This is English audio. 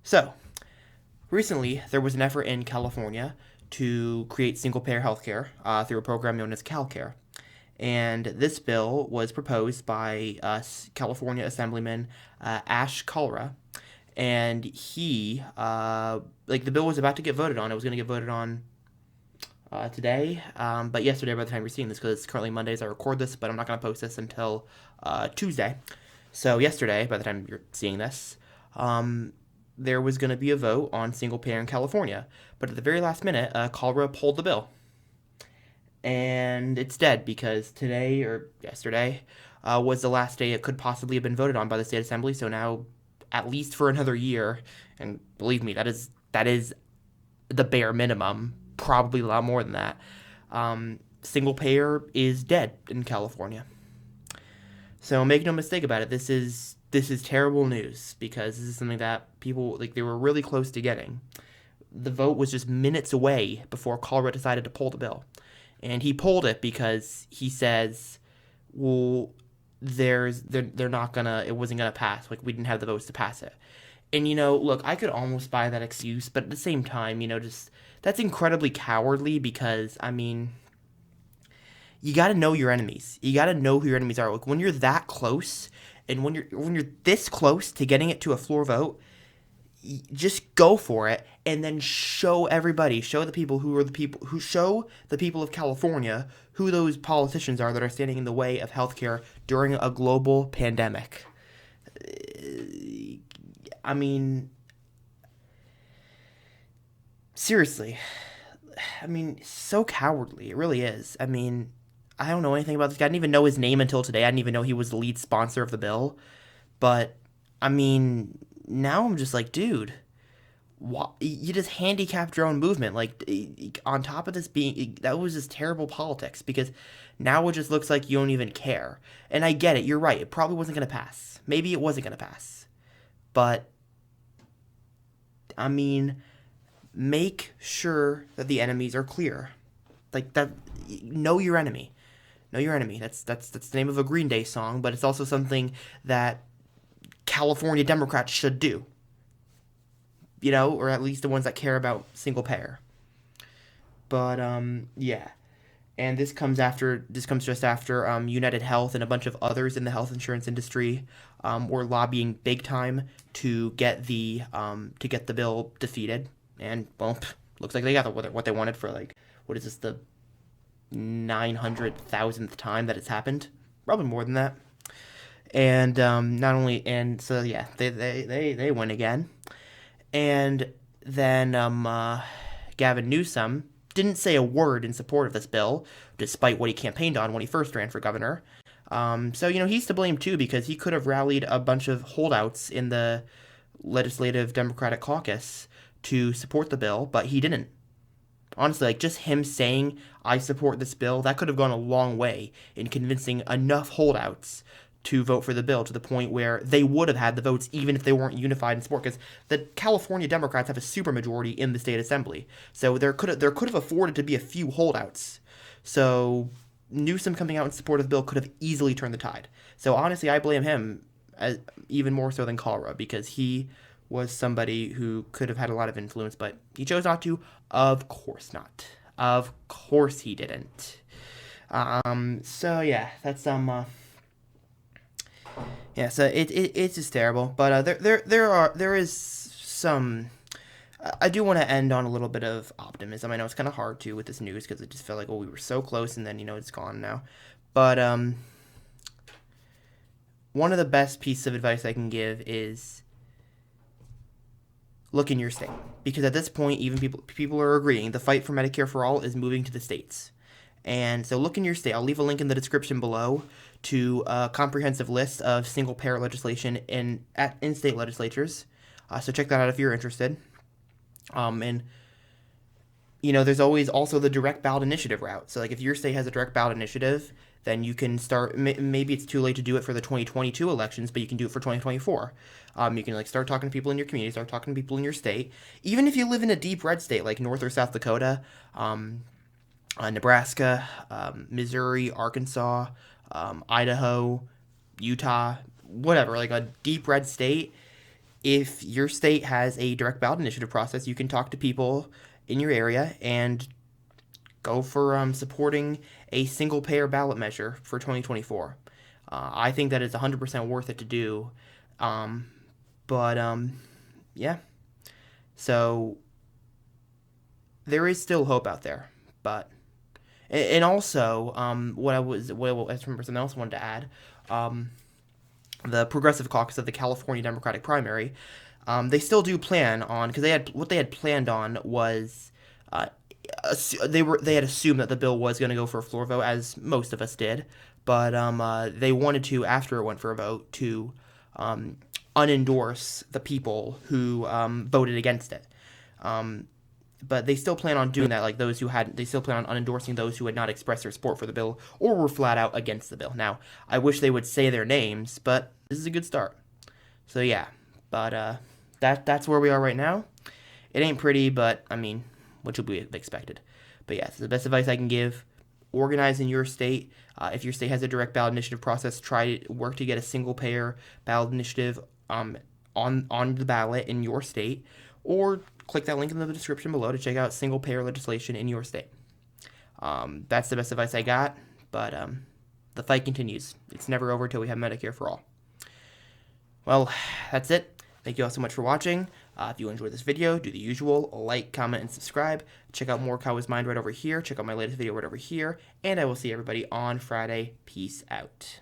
So, recently, there was an effort in California to create single-payer healthcare through a program known as CalCare. And this bill was proposed by California Assemblyman Ash Kalra. And the bill was about to get voted on. It was going to get voted on today, but yesterday by the time you're seeing this, because it's currently Monday as I record this, but I'm not going to post this until Tuesday. So yesterday, by the time you're seeing this, there was going to be a vote on single payer in California. But at the very last minute, Colorado pulled the bill. And it's dead because today or yesterday was the last day it could possibly have been voted on by the state assembly. So now, at least for another year, and believe me, that is the bare minimum, probably a lot more than that. Single payer is dead in California. So make no mistake about it. This is terrible news because this is something that people they were really close to getting. The vote was just minutes away before Colorado decided to pull the bill, and he pulled it because he says, "Well, they're not gonna. It wasn't gonna pass. Like we didn't have the votes to pass it." And look, I could almost buy that excuse, but at the same time, just that's incredibly cowardly because you got to know your enemies. You got to know who your enemies are. Like when you're that close, and when you're this close to getting it to a floor vote, just go for it, and then show everybody, show the people show the people of California who those politicians are that are standing in the way of healthcare during a global pandemic. I mean, seriously. So cowardly. It really is. I don't know anything about this guy. I didn't even know his name until today. I didn't even know he was the lead sponsor of the bill. But, now I'm just like, dude, you just handicapped your own movement. Like, on top of this that was just terrible politics because now it just looks like you don't even care. And I get it. You're right. It probably wasn't going to pass. Maybe it wasn't going to pass. But, make sure that the enemies are clear. Like that, know your enemy. Know your enemy. That's the name of a Green Day song, but it's also something that California Democrats should do. Or at least the ones that care about single payer. But yeah. And this comes just after United Health and a bunch of others in the health insurance industry were lobbying big time to get the bill defeated. And well, looks like they got what they wanted for what is this, the 900,000th time that it's happened? Probably more than that. And so yeah, they win again. And then Gavin Newsom didn't say a word in support of this bill, despite what he campaigned on when he first ran for governor. So he's to blame too because he could have rallied a bunch of holdouts in the legislative Democratic caucus to support the bill, but he didn't. Honestly, just him saying, I support this bill, that could have gone a long way in convincing enough holdouts to vote for the bill to the point where they would have had the votes even if they weren't unified in support. Because the California Democrats have a supermajority in the state assembly. So there could have afforded to be a few holdouts. So Newsom coming out in support of the bill could have easily turned the tide. So honestly, I blame him even more so than Kawa because he was somebody who could have had a lot of influence, but he chose not to. Of course not. Of course he didn't. So yeah, that's yeah. So it's just terrible. But there is some. I do want to end on a little bit of optimism. I know it's kind of hard to with this news because it just felt like, oh, we were so close, and then it's gone now. But one of the best pieces of advice I can give is look in your state, because at this point, even people are agreeing the fight for Medicare for all is moving to the states. And so look in your state. I'll leave a link in the description below to a comprehensive list of single payer legislation in state legislatures. So check that out if you're interested. And there's always also the direct ballot initiative route. So if your state has a direct ballot initiative, then you can start. Maybe it's too late to do it for the 2022 elections, but you can do it for 2024. You can start talking to people in your community, start talking to people in your state, even if you live in a deep red state like North or South Dakota, Nebraska, Missouri, Arkansas, Idaho, Utah, whatever, like a deep red state. if your state has a direct ballot initiative process, you can talk to people in your area and go for supporting a single payer ballot measure for 2024. I think that it's 100% worth it to do. But yeah, so there is still hope out there. But and also, what I remember something else I wanted to add. The Progressive Caucus of the California Democratic primary, they still do plan on, because they had planned on was they had assumed that the bill was going to go for a floor vote, as most of us did, but they wanted to, after it went for a vote, to unendorse the people who voted against it. But they still plan on doing that, like those who had. They still plan on unendorsing those who had not expressed their support for the bill or were flat out against the bill. Now, I wish they would say their names, but this is a good start. So yeah, but that's where we are right now. It ain't pretty, but I mean, what should be expected? But yeah, it's the best advice I can give. Organize in your state. If your state has a direct ballot initiative process, try to work to get a single payer ballot initiative on the ballot in your state, or click that link in the description below to check out single payer legislation in your state. That's the best advice I got, but the fight continues. It's never over till we have Medicare for all. Well, that's it. Thank you all so much for watching. If you enjoyed this video, do the usual, like, comment, and subscribe. Check out more Kawa's Mind right over here. Check out my latest video right over here. And I will see everybody on Friday. Peace out.